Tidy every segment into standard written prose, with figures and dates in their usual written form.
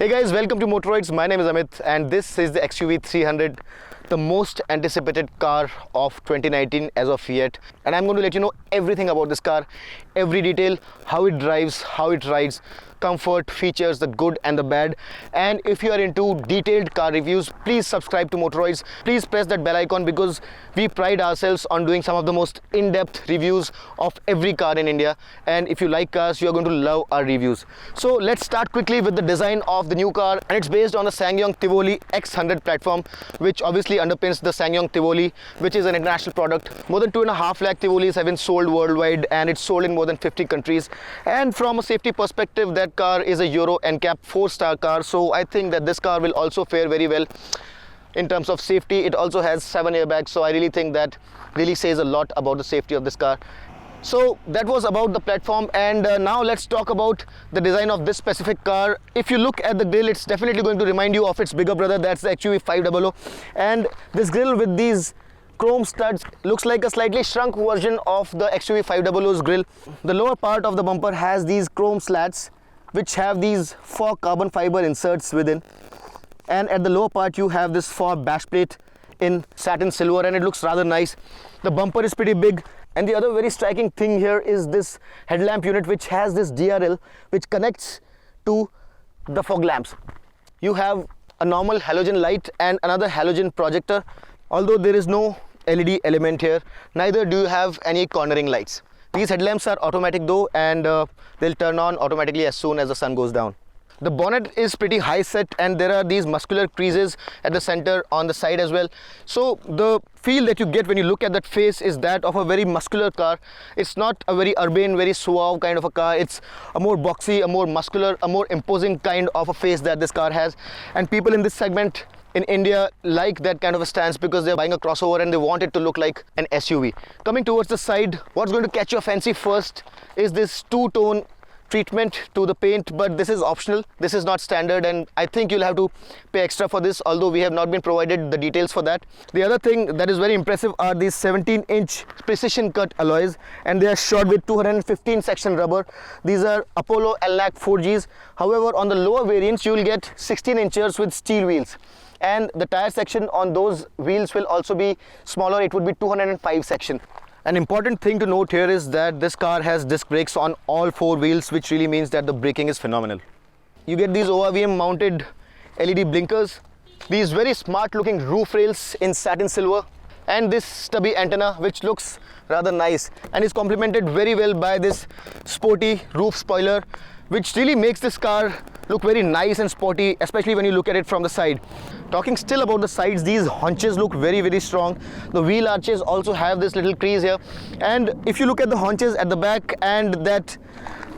Hey guys, welcome to Motoroids. My name is Amit and this is the XUV300, the most anticipated car of 2019 as of yet. And I'm going to let you know everything about this car, every detail, how it drives, how it rides, comfort, features, the good and the bad. And if you are into detailed car reviews, please subscribe to Motoroids. Please press that bell icon because we pride ourselves on doing some of the most in-depth reviews of every car in India. And if you like cars, you are going to love our reviews. So let's start quickly with the design of the new car, and it's based on the SsangYong Tivoli X100 platform, which obviously underpins the SsangYong Tivoli, which is an international product. More than 2.5 lakh Tivolis have been sold worldwide, and it's sold in more than 50 countries. And from a safety perspective, that car is a Euro NCAP 4-star car, so I think that this car will also fare very well in terms of safety. It also has 7 airbags, so I really think that really says a lot about the safety of this car. So that was about the platform, and now let's talk about the design of this specific car. If you look at the grille, it's definitely going to remind you of its bigger brother, that's the XUV500. And this grille with these chrome studs looks like a slightly shrunk version of the XUV500's grille. The lower part of the bumper has these chrome slats which have these 4 carbon fiber inserts within, and at the lower part you have this 4 bash plate in satin silver, and it looks rather nice. The bumper is pretty big, and the other very striking thing here is this headlamp unit which has this DRL which connects to the fog lamps. You have a normal halogen light and another halogen projector, although there is no LED element here, neither do you have any cornering lights. These headlamps are automatic though, and they'll turn on automatically as soon as the sun goes down. The bonnet is pretty high set, and there are these muscular creases at the center, on the side as well. So the feel that you get when you look at that face is that of a very muscular car. It's not a very urban, very suave kind of a car. It's a more boxy, a more muscular, a more imposing kind of a face that this car has. And people in this segment in India like that kind of a stance because they're buying a crossover and they want it to look like an SUV. Coming towards the side, what's going to catch your fancy first is this two-tone treatment to the paint, but this is optional. This is not standard, and I think you'll have to pay extra for this, although we have not been provided the details for that. The other thing that is very impressive are these 17-inch precision cut alloys, and they are shod with 215 section rubber. These are Apollo LNAC 4Gs. However, on the lower variants you will get 16 inches with steel wheels, and the tire section on those wheels will also be smaller. It would be 205 section. An important thing to note here is that this car has disc brakes on all 4 wheels, which really means that the braking is phenomenal. You get these ORVM mounted LED blinkers, these very smart looking roof rails in satin silver, and this stubby antenna which looks rather nice and is complemented very well by this sporty roof spoiler, which really makes this car look very nice and sporty, especially when you look at it from the side. Talking still about the sides, these haunches look very strong. The wheel arches also have this little crease here, and if you look at the haunches at the back and that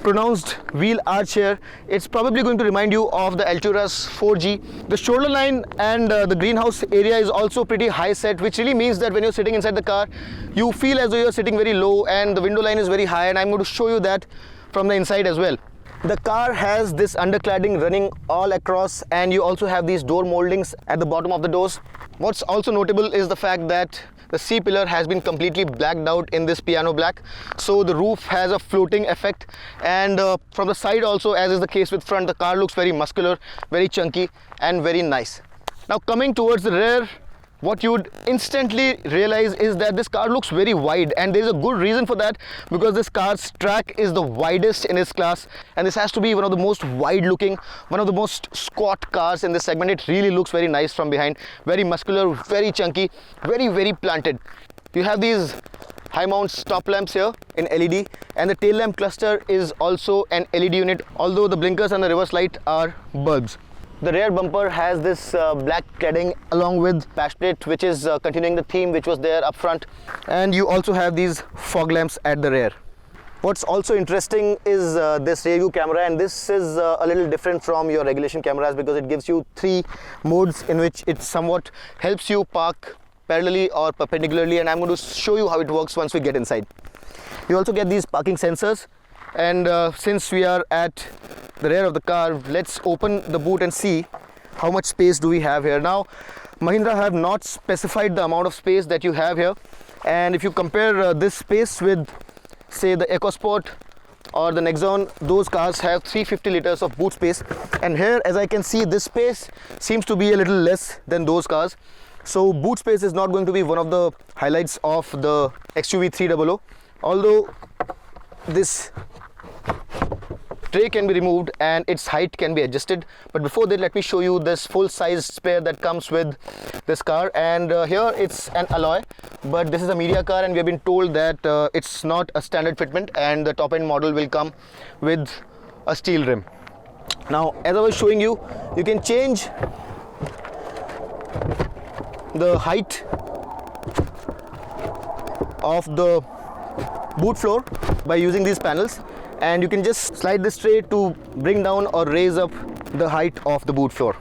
pronounced wheel arch here, it's probably going to remind you of the Altura's 4G. The shoulder line and the greenhouse area is also pretty high set, which really means that when you're sitting inside the car, you feel as though you're sitting very low, and the window line is very high, and I'm going to show you that from the inside as well. The car has this undercladding running all across, and you also have these door moldings at the bottom of the doors. What's also notable is the fact that the C-pillar has been completely blacked out in this piano black, so the roof has a floating effect, and from the side also, as is the case with front, the car looks very muscular, very chunky and very nice. Now coming towards the rear, what you would instantly realize is that this car looks very wide, and there is a good reason for that, because this car's track is the widest in its class, and this has to be one of the most wide looking, one of the most squat cars in this segment. It really looks very nice from behind, very muscular, very chunky, very planted. You have these high mount stop lamps here in LED, and the tail lamp cluster is also an LED unit, although the blinkers and the reverse light are bulbs. The rear bumper has this black cladding along with bash plate, which is continuing the theme which was there up front, and you also have these fog lamps at the rear. What's also interesting is this rear view camera, and this is a little different from your regulation cameras because it gives you 3 modes in which it somewhat helps you park parallelly or perpendicularly, and I'm going to show you how it works once we get inside. You also get these parking sensors, and since we are at the rear of the car, let's open the boot and see how much space do we have here. Now Mahindra have not specified the amount of space that you have here, and if you compare this space with say the Ecosport or the Nexon, those cars have 350 liters of boot space, and here, as I can see, this space seems to be a little less than those cars. So boot space is not going to be one of the highlights of the XUV300, although this tray can be removed and its height can be adjusted. But before that, let me show you this full-size spare that comes with this car. And here it's an alloy, but this is a media car, and we have been told that it's not a standard fitment, and the top-end model will come with a steel rim. Now, as I was showing you, you can change the height of the boot floor by using these panels, and you can just slide this tray to bring down or raise up the height of the boot floor.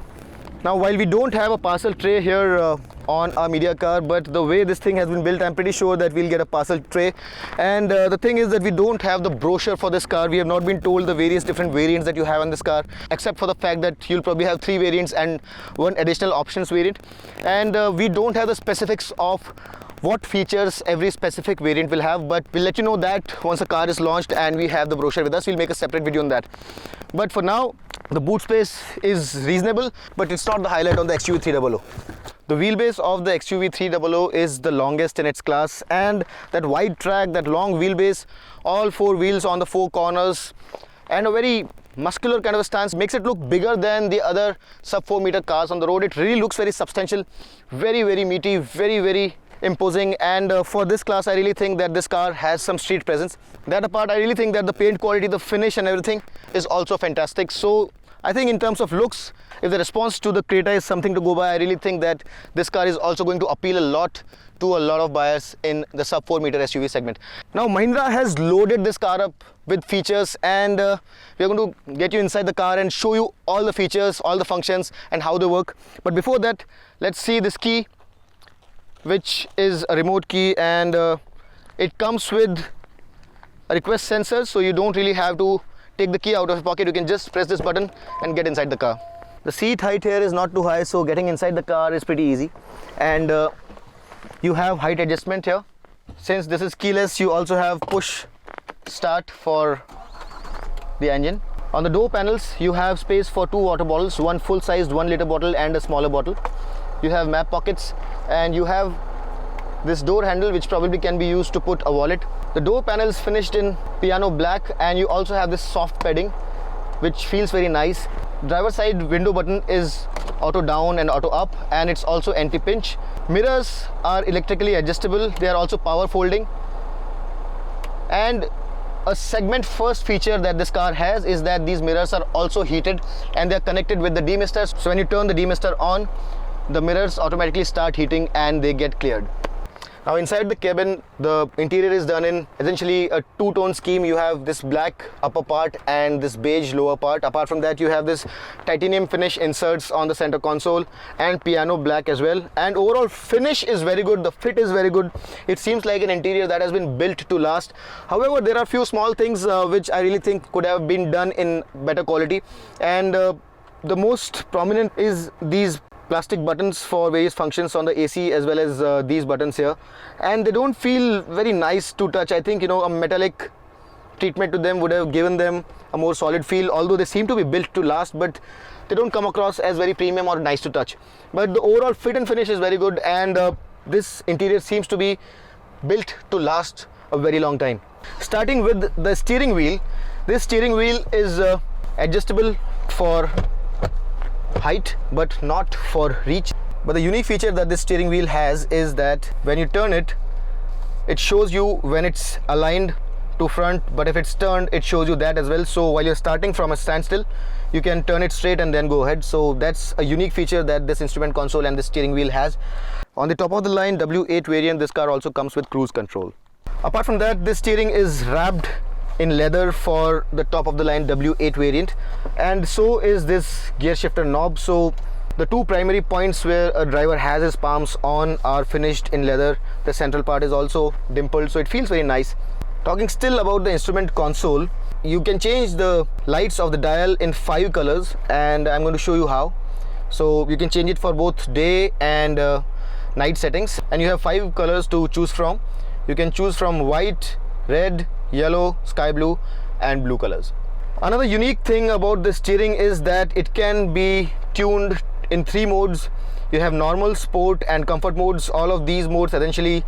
Now, while we don't have a parcel tray here on our media car, but the way this thing has been built, I'm pretty sure that we'll get a parcel tray. And the thing is that we don't have the brochure for this car. We have not been told the various different variants that you have on this car, except for the fact that you'll probably have 3 variants and 1 additional options variant. And we don't have the specifics of what features every specific variant will have, but we'll let you know that once a car is launched and we have the brochure with us. We'll make a separate video on that. But for now, the boot space is reasonable, but it's not the highlight on the XUV300. The wheelbase of the XUV300 is the longest in its class, and that wide track, that long wheelbase, all 4 wheels on the 4 corners, and a very muscular kind of a stance makes it look bigger than the other sub 4 meter cars on the road. It really looks very substantial, very meaty, very imposing. And for this class, I really think that this car has some street presence. That apart, I really think that the paint quality, the finish and everything is also fantastic. So I think in terms of looks, if the response to the Creta is something to go by, I really think that this car is also going to appeal a lot to a lot of buyers in the sub 4 meter SUV segment. Now, Mahindra has loaded this car up with features, and we are going to get you inside the car and show you all the features, all the functions and how they work. But before that, let's see this key, which is a remote key, and it comes with a request sensor, so you don't really have to take the key out of your pocket. You can just press this button and get inside the car. The seat height here is not too high, so getting inside the car is pretty easy. And you have height adjustment here. Since this is keyless, you also have push start for the engine. On the door panels, you have space for 2 water bottles, one full-sized 1 liter bottle and a smaller bottle. You have map pockets, and you have this door handle, which probably can be used to put a wallet. The door panel is finished in piano black, and you also have this soft padding, which feels very nice. Driver side window button is auto down and auto up, and it's also anti-pinch. Mirrors are electrically adjustable. They are also power folding. And a segment first feature that this car has is that these mirrors are also heated, and they are connected with the demisters. So when you turn the demister on, the mirrors automatically start heating and they get cleared. Now, inside the cabin, the interior is done in essentially a 2-tone scheme. You have this black upper part and this beige lower part. Apart from that, you have this titanium finish inserts on the center console and piano black as well. And overall finish is very good. The fit is very good. It seems like an interior that has been built to last. However, there are a few small things which I really think could have been done in better quality. And the most prominent is these plastic buttons for various functions on the AC, as well as these buttons here, and they don't feel very nice to touch. I think, you know, a metallic treatment to them would have given them a more solid feel, although they seem to be built to last, but they don't come across as very premium or nice to touch. But the overall fit and finish is very good, and this interior seems to be built to last a very long time. Starting with the steering wheel, this steering wheel is adjustable for height but not for reach. But the unique feature that this steering wheel has is that when you turn it, it shows you when it's aligned to front, but if it's turned, it shows you that as well. So while you're starting from a standstill, you can turn it straight and then go ahead. So that's a unique feature that this instrument console and the steering wheel has. On the top of the line W8 variant, this car also comes with cruise control. Apart from that, this steering is wrapped in leather for the top of the line W8 variant, and so is this gear shifter knob. So the 2 primary points where a driver has his palms on are finished in leather. The central part is also dimpled, so it feels very nice. Talking still about the instrument console, you can change the lights of the dial in 5 colors, and I'm going to show you how. So you can change it for both day and night settings, and you have 5 colors to choose from. You can choose from white, red, yellow, sky blue, and blue colors. Another unique thing about the steering is that it can be tuned in 3 modes. You have normal, sport and comfort modes. All of these modes essentially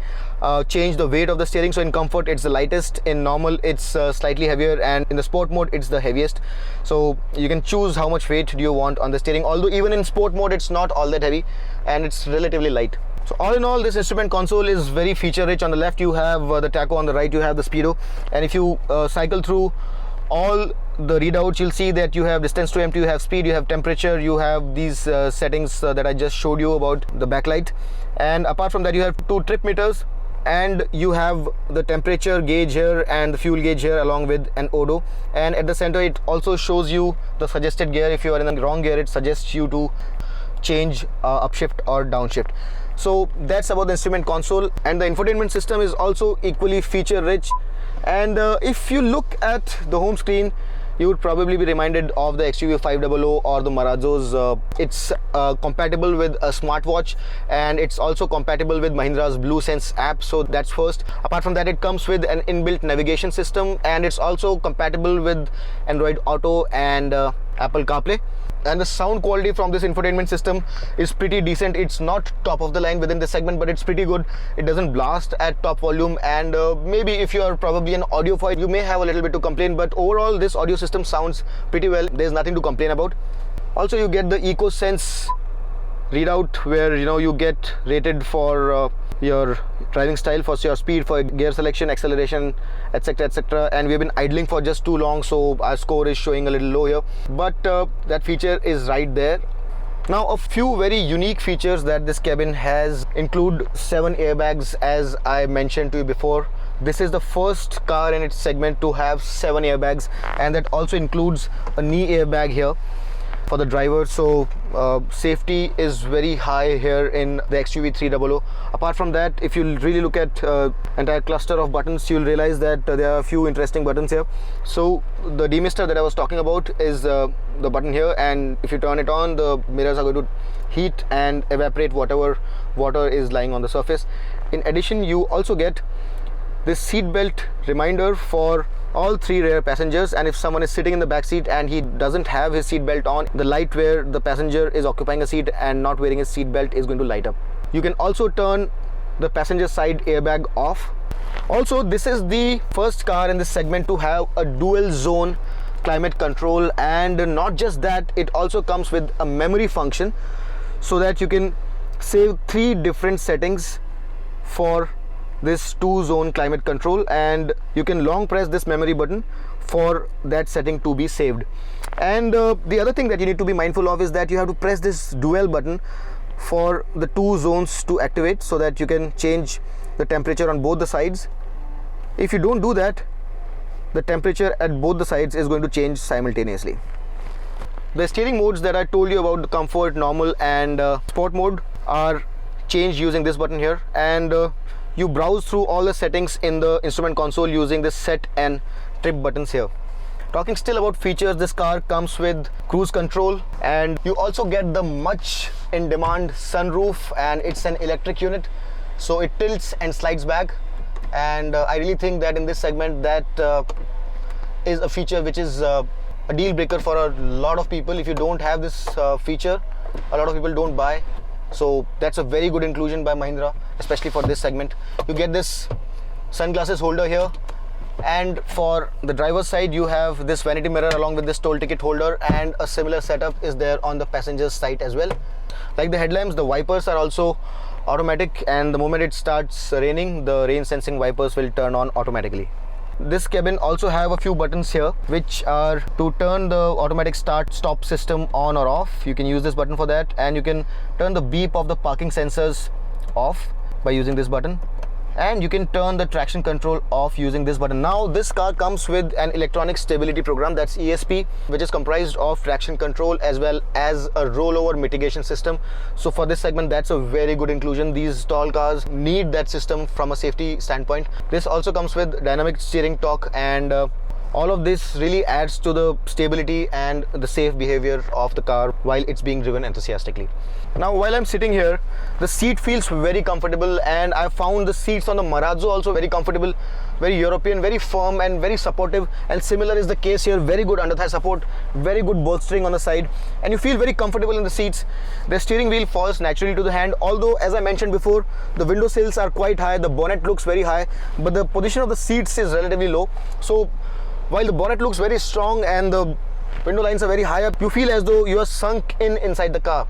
change the weight of the steering. So in comfort it's the lightest, in normal it's slightly heavier, and in the sport mode it's the heaviest. So you can choose how much weight do you want on the steering, although even in sport mode it's not all that heavy and it's relatively light. So all in all, this instrument console is very feature rich. On the left you have the tacho, on the right you have the speedo, and if you cycle through all the readouts, you'll see that you have distance to empty, you have speed, you have temperature, you have these settings that I just showed you about the backlight, and apart from that you have 2 trip meters, and you have the temperature gauge here and the fuel gauge here along with an odo, and at the center it also shows you the suggested gear. If you are in the wrong gear, it suggests you to change upshift or downshift. So that's about the instrument console, and the infotainment system is also equally feature rich. And if you look at the home screen, you would probably be reminded of the XUV500 or the Marazos. It's compatible with a smartwatch, and it's also compatible with Mahindra's BlueSense app, so that's first. Apart from that, it comes with an inbuilt navigation system, and it's also compatible with Android Auto and Apple CarPlay. And the sound quality from this infotainment system is pretty decent. It's not top of the line within this segment, but it's pretty good. It doesn't blast at top volume, and maybe if you are probably an audiophile, you may have a little bit to complain, but overall this audio system sounds pretty well. There's nothing to complain about. Also, you get the EcoSense readout where you get rated for your driving style, for your speed, for gear selection, acceleration, etc, etc, and we've been idling for just too long, so our score is showing a little low here, but that feature is right there. Now, a few very unique features that this cabin has include 7 airbags, as I mentioned to you before. This is the first car in its segment to have 7 airbags, and that also includes a knee airbag here for the driver. So safety is very high here in the XUV300. Apart from that, if you really look at entire cluster of buttons, you'll realize that there are a few interesting buttons here. So the demister that I was talking about is the button here, and if you turn it on, the mirrors are going to heat and evaporate whatever water is lying on the surface. In addition, you also get this seat belt reminder for all 3 rear passengers, and if someone is sitting in the back seat and he doesn't have his seat belt on, the light where the passenger is occupying a seat and not wearing his seat belt is going to light up. You can also turn the passenger side airbag off. Also, this is the first car in this segment to have a dual zone climate control, and not just that, it also comes with a memory function so that you can save 3 different settings for this 2-zone climate control, and you can long press this memory button for that setting to be saved. And the other thing that you need to be mindful of is that you have to press this dual button for the 2 zones to activate, so that you can change the temperature on both the sides. If you don't do that, the temperature at both the sides is going to change simultaneously. The steering modes that I told you about, the comfort, normal and sport mode, are changed using this button here, and you browse through all the settings in the instrument console using the set and trip buttons here. Talking still about features, this car comes with cruise control, and you also get the much in demand sunroof, and it's an electric unit, so it tilts and slides back, and I really think that in this segment that is a feature which is a deal breaker for a lot of people. If you don't have this feature, a lot of people don't buy. So that's a very good inclusion by Mahindra, especially for this segment. You get this sunglasses holder here, and for the driver's side you have this vanity mirror along with this toll ticket holder, and a similar setup is there on the passenger's side as well. Like the headlamps, the wipers are also automatic, and the moment it starts raining, the rain sensing wipers will turn on automatically. This cabin also have a few buttons here which are to turn the automatic start stop system on or off. You can use this button for that, and you can turn the beep of the parking sensors off by using this button, and you can turn the traction control off using this button. Now this car comes with an electronic stability program, that's ESP, which is comprised of traction control as well as a rollover mitigation system. So for this segment, that's a very good inclusion. These tall cars need that system from a safety standpoint. This also comes with dynamic steering torque and All of this really adds to the stability and the safe behavior of the car while it's being driven enthusiastically. Now while I'm sitting here, the seat feels very comfortable, and I found the seats on the Marazzo also very comfortable, very European, very firm and very supportive, and similar is the case here. Very good under thigh support, very good bolstering on the side, and you feel very comfortable in the seats. The steering wheel falls naturally to the hand, although as I mentioned before, the window sills are quite high, the bonnet looks very high, but the position of the seats is relatively low. So while the bonnet looks very strong and the window lines are very high up, you feel as though you are sunk inside the car.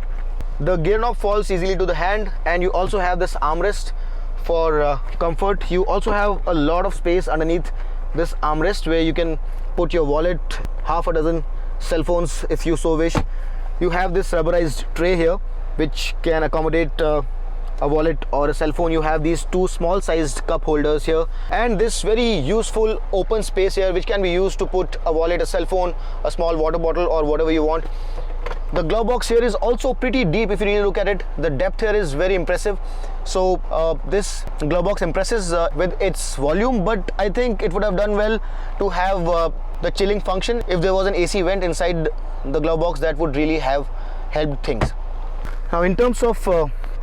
The gear knob falls easily to the hand, and you also have this armrest for comfort. You also have a lot of space underneath this armrest where you can put your wallet, half a dozen cell phones if you so wish. You have this rubberized tray here which can accommodate a wallet or a cell phone. You have these two small sized cup holders here, and this very useful open space here which can be used to put a wallet, a cell phone, a small water bottle or whatever you want. The glove box here is also pretty deep if you really look at it. The depth here is very impressive. So this glove box impresses with its volume, but I think it would have done well to have the chilling function. If there was an AC vent inside the glove box, that would really have helped things. Now in terms of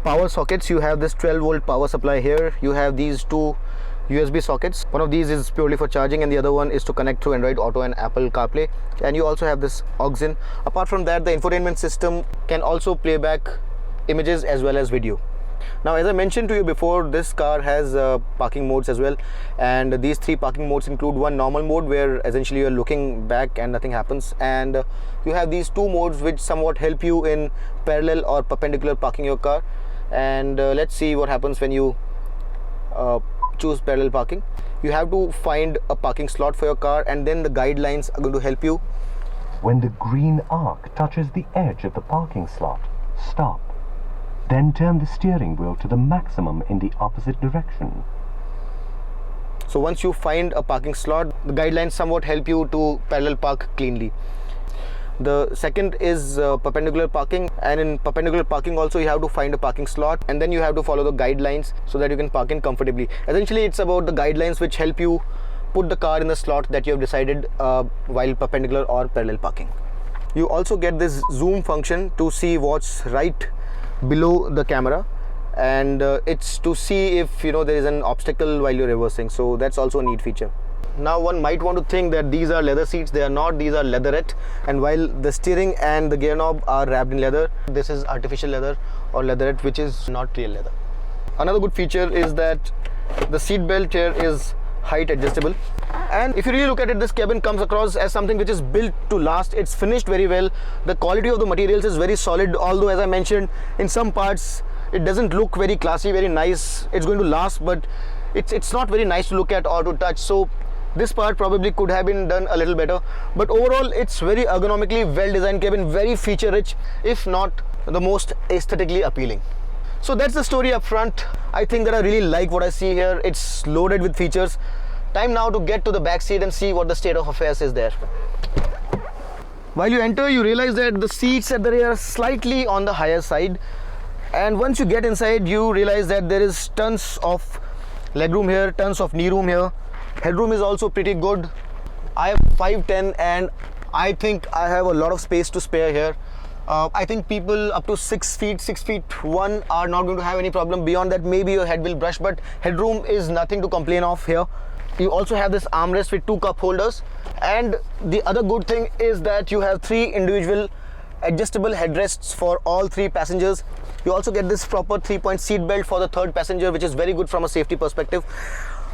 power sockets, you have this 12-volt power supply here. You have these two USB sockets. One of these is purely for charging and the other one is to connect to Android Auto and Apple CarPlay, and you also have this aux in. Apart from that, the infotainment system can also play back images as well as video. Now as I mentioned to you before, this car has parking modes as well, and these three parking modes include one normal mode where essentially you're looking back and nothing happens, and you have these two modes which somewhat help you in parallel or perpendicular parking your car. And let's see what happens when you choose parallel parking. You have to find a parking slot for your car, and then the guidelines are going to help you. When the green arc touches the edge of the parking slot, stop. Then turn the steering wheel to the maximum in the opposite direction. So once you find a parking slot, the guidelines somewhat help you to parallel park cleanly. The second is perpendicular parking, and in perpendicular parking also you have to find a parking slot, and then you have to follow the guidelines so that you can park in comfortably. Essentially it's about the guidelines which help you put the car in the slot that you have decided while perpendicular or parallel parking. You also get this zoom function to see what's right below the camera, and it's to see if there is an obstacle while you're reversing, so that's also a neat feature. Now one might want to think that these are leather seats. They are not. These are leatherette, and while the steering and the gear knob are wrapped in leather, this is artificial leather or leatherette, which is not real leather. Another good feature is that the seat belt here is height adjustable, and if you really look at it, this cabin comes across as something which is built to last. It's finished very well. The quality of the materials is very solid, although as I mentioned, in some parts it doesn't look very classy, very nice. It's going to last, but it's not very nice to look at or to touch. So this part probably could have been done a little better, but overall it's very ergonomically well designed cabin, very feature rich, if not the most aesthetically appealing. So that's the story up front. I think that I really like what I see here. It's loaded with features. Time now to get to the back seat and see what the state of affairs is there. While you enter, you realize that the seats at the rear are slightly on the higher side, and once you get inside you realize that there is tons of legroom here, tons of knee room here. Headroom is also pretty good. I have 5'10" and I think I have a lot of space to spare here. I think people up to 6 feet, 6'1" are not going to have any problem. Beyond that, maybe your head will brush, but headroom is nothing to complain of here. You also have this armrest with 2 cup holders, and the other good thing is that you have 3 individual adjustable headrests for all 3 passengers. You also get this proper 3-point seat belt for the 3rd passenger, which is very good from a safety perspective.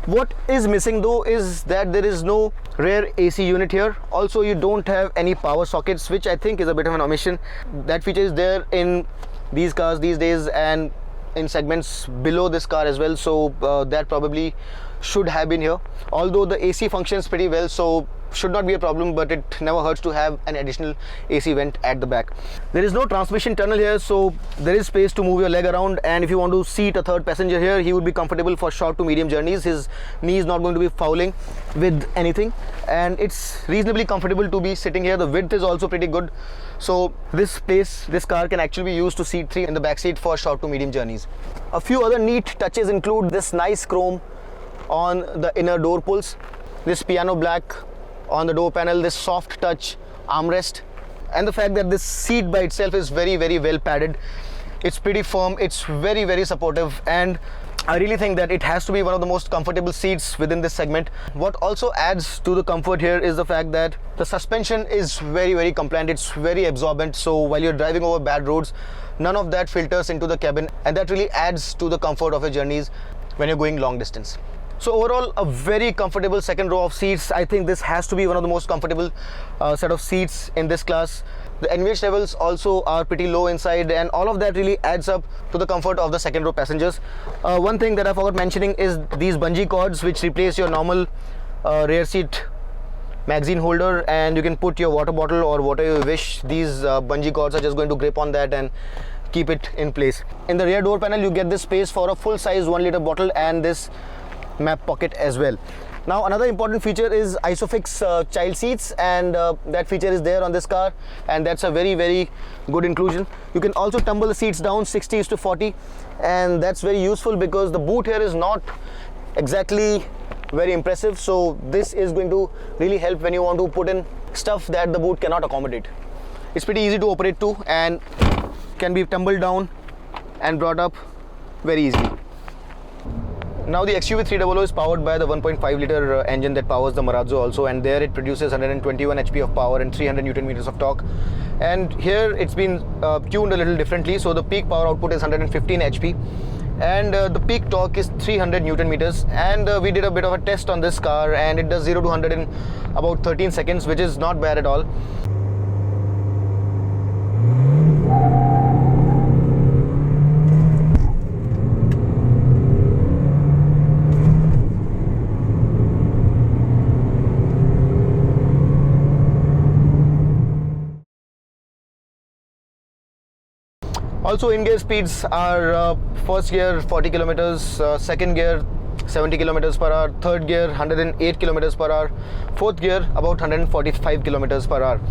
What is missing though is that there is no rear AC unit here. Also, you don't have any power sockets, which I think is a bit of an omission. That feature is there in these cars these days and in segments below this car as well, so that probably should have been here. Although the AC functions pretty well, so should not be a problem, but it never hurts to have an additional AC vent at the back. There is no transmission tunnel here, so there is space to move your leg around, and if you want to seat a 3rd passenger here, he would be comfortable for short to medium journeys. His knee is not going to be fouling with anything, and it's reasonably comfortable to be sitting here. The width is also pretty good, so this car can actually be used to seat 3 in the back seat for short to medium journeys. A few other neat touches include this nice chrome on the inner door pulls, this piano black on the door panel, this soft touch armrest, and the fact that this seat by itself is very well padded. It's pretty firm, it's very supportive, and I really think that it has to be one of the most comfortable seats within this segment. What also adds to the comfort here is the fact that the suspension is very compliant, it's very absorbent, so while you're driving over bad roads, none of that filters into the cabin, and that really adds to the comfort of your journeys when you're going long distance. So overall, a very comfortable second row of seats. I think this has to be one of the most comfortable set of seats in this class. The NVH levels also are pretty low inside, and all of that really adds up to the comfort of the second row passengers. One thing that I forgot mentioning is these bungee cords which replace your normal rear seat magazine holder, and you can put your water bottle or whatever you wish. These bungee cords are just going to grip on that and keep it in place. In the rear door panel, you get this space for a full-size 1 liter bottle and this map pocket as well. Now another important feature is Isofix child seats, and that feature is there on this car, and that's a very good inclusion. You can also tumble the seats down 60:40, and that's very useful because the boot here is not exactly very impressive, so this is going to really help when you want to put in stuff that the boot cannot accommodate. It's pretty easy to operate too, and can be tumbled down and brought up very easily. Now the XUV300 is powered by the 1.5 liter engine that powers the Marazzo also, and there it produces 121 HP of power and 300 Newton meters of torque. And here it's been tuned a little differently, so the peak power output is 115 HP and the peak torque is 300 Newton meters. And we did a bit of a test on this car, and it does 0 to 100 in about 13 seconds, which is not bad at all. Also, in-gear speeds are first gear 40 kilometers, second gear 70 kilometers per hour, third gear 108 kilometers per hour, fourth gear about 145 kilometers per hour.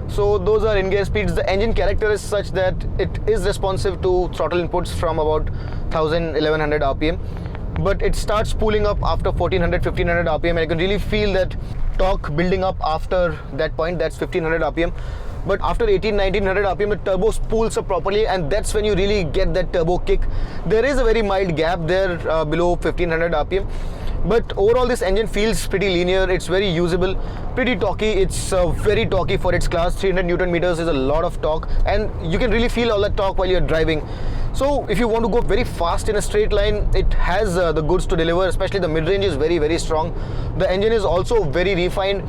So those are in-gear speeds. The engine character is such that it is responsive to throttle inputs from about 1100 RPM, but it starts spooling up after 1400-1500 RPM, and you can really feel that torque building up after that point. That's 1500 RPM. But after 1800-1900 RPM, the turbo spools up properly, and that's when you really get that turbo kick. There is a very mild gap there below 1500 RPM, but overall this engine feels pretty linear. It's very usable, pretty torquey. It's very torquey for its class. 300 Newton meters is a lot of torque, and you can really feel all that torque while you're driving. So if you want to go very fast in a straight line, it has the goods to deliver. Especially the mid-range is very strong. The engine is also very refined.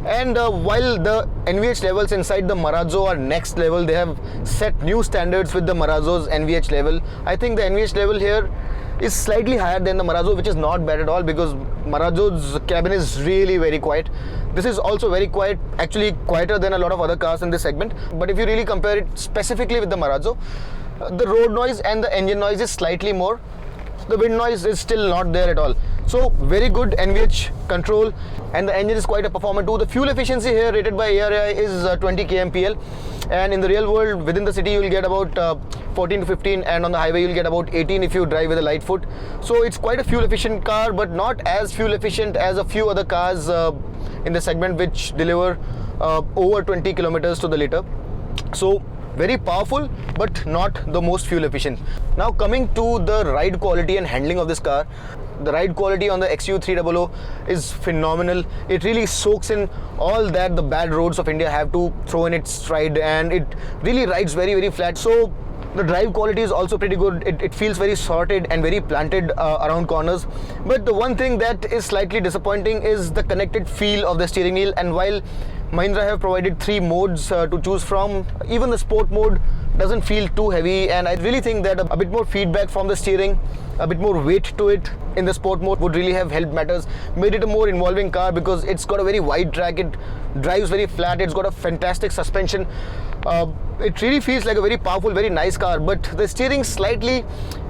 And while the NVH levels inside the Marazzo are next level, they have set new standards with the Marazzo's NVH level. I think the NVH level here is slightly higher than the Marazzo, which is not bad at all, because Marazzo's cabin is really very quiet. This is also very quiet, actually quieter than a lot of other cars in this segment. But if you really compare it specifically with the Marazzo, the road noise and the engine noise is slightly more. The wind noise is still not there at all. So very good NVH control, and the engine is quite a performer too. The fuel efficiency here rated by ARAI is 20 kmpl, and in the real world within the city you will get about 14 to 15, and on the highway you'll get about 18 if you drive with a light foot. So it's quite a fuel efficient car, but not as fuel efficient as a few other cars in the segment which deliver over 20 kilometers to the liter. So very powerful, but not the most fuel efficient. Now coming to the ride quality and handling of this car, the ride quality on the XUV300 is phenomenal. It really soaks in all that the bad roads of India have to throw in its stride, and it really rides very flat. So the drive quality is also pretty good. It feels very sorted and very planted around corners. But the one thing that is slightly disappointing is the connected feel of the steering wheel. And while Mahindra have provided 3 modes to choose from, even the sport mode doesn't feel too heavy, and I really think that a bit more feedback from the steering, a bit more weight to it in the sport mode would really have helped matters, made it a more involving car, because it's got a very wide track, it drives very flat, it's got a fantastic suspension. It really feels like a very powerful, very nice car, but the steering slightly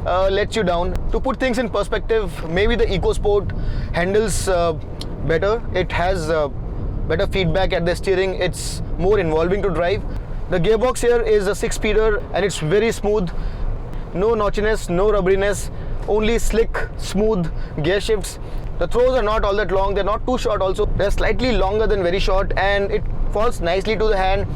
lets you down. To put things in perspective, maybe the Ecosport handles better. It has better feedback at the steering. It's more involving to drive. The gearbox here is a 6-speeder, and it's very smooth. No notchiness, no rubberiness, only slick, smooth gear shifts. The throws are not all that long, they're not too short also. They're slightly longer than very short, and it falls nicely to the hand.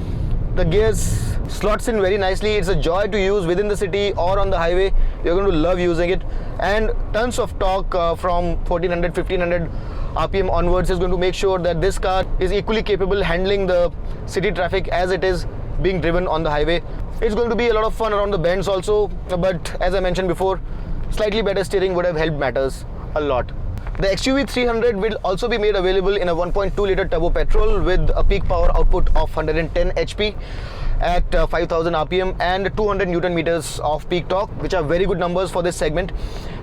The gears slots in very nicely. It's a joy to use within the city or on the highway. You're going to love using it. And tons of torque from 1400, 1500 RPM onwards is going to make sure that this car is equally capable handling the city traffic as it is being driven on the highway. It's going to be a lot of fun around the bends also, but as I mentioned before, slightly better steering would have helped matters a lot. The XUV300 will also be made available in a 1.2 litre turbo petrol with a peak power output of 110 HP at 5000 RPM and 200 Newton meters of peak torque, which are very good numbers for this segment.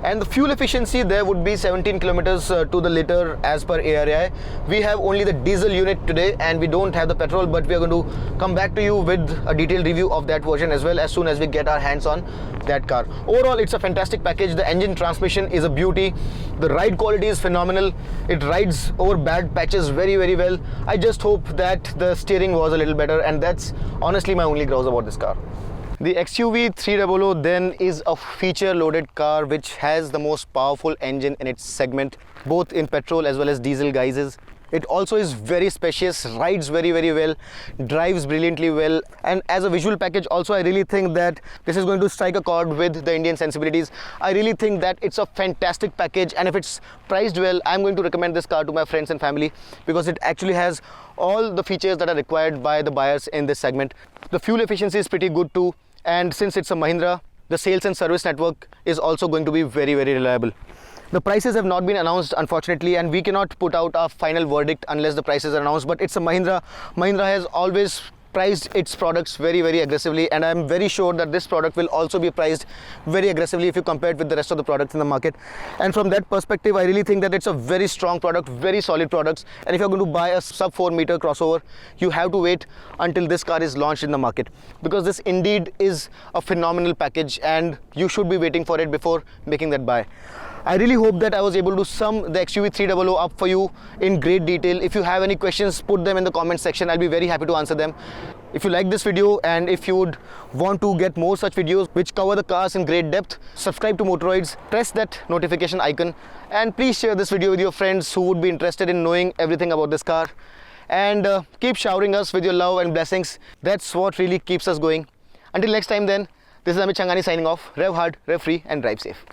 And the fuel efficiency there would be 17 kilometers to the liter as per ARAI. We have only the diesel unit today and we don't have the petrol, but we are going to come back to you with a detailed review of that version as well as soon as we get our hands on that car. Overall, it's a fantastic package. The engine transmission is a beauty. The ride quality is phenomenal. It rides over bad patches very, very well. I just hope that the steering was a little better, and that's honestly my only grouse about this car. The XUV300 then is a feature-loaded car which has the most powerful engine in its segment, both in petrol as well as diesel guises. It also is very spacious, rides very, very well, drives brilliantly well, and as a visual package also I really think that this is going to strike a chord with the Indian sensibilities. I really think that it's a fantastic package, and if it's priced well, I'm going to recommend this car to my friends and family because it actually has all the features that are required by the buyers in this segment. The fuel efficiency is pretty good too, and since it's a Mahindra, the sales and service network is also going to be very, very reliable. The prices have not been announced, unfortunately, and we cannot put out our final verdict unless the prices are announced, but it's a Mahindra. Mahindra has always priced its products very, very aggressively, and I'm very sure that this product will also be priced very aggressively if you compare it with the rest of the products in the market. And from that perspective, I really think that it's a very strong product, very solid products, and if you're going to buy a sub 4 meter crossover, you have to wait until this car is launched in the market, because this indeed is a phenomenal package and you should be waiting for it before making that buy. I really hope that I was able to sum the XUV300 up for you in great detail. If you have any questions, put them in the comment section. I'll be very happy to answer them. If you like this video and if you would want to get more such videos which cover the cars in great depth, subscribe to Motoroids, press that notification icon, and please share this video with your friends who would be interested in knowing everything about this car. And keep showering us with your love and blessings. That's what really keeps us going. Until next time then, this is Amit Changani signing off. Rev hard, rev free, and drive safe.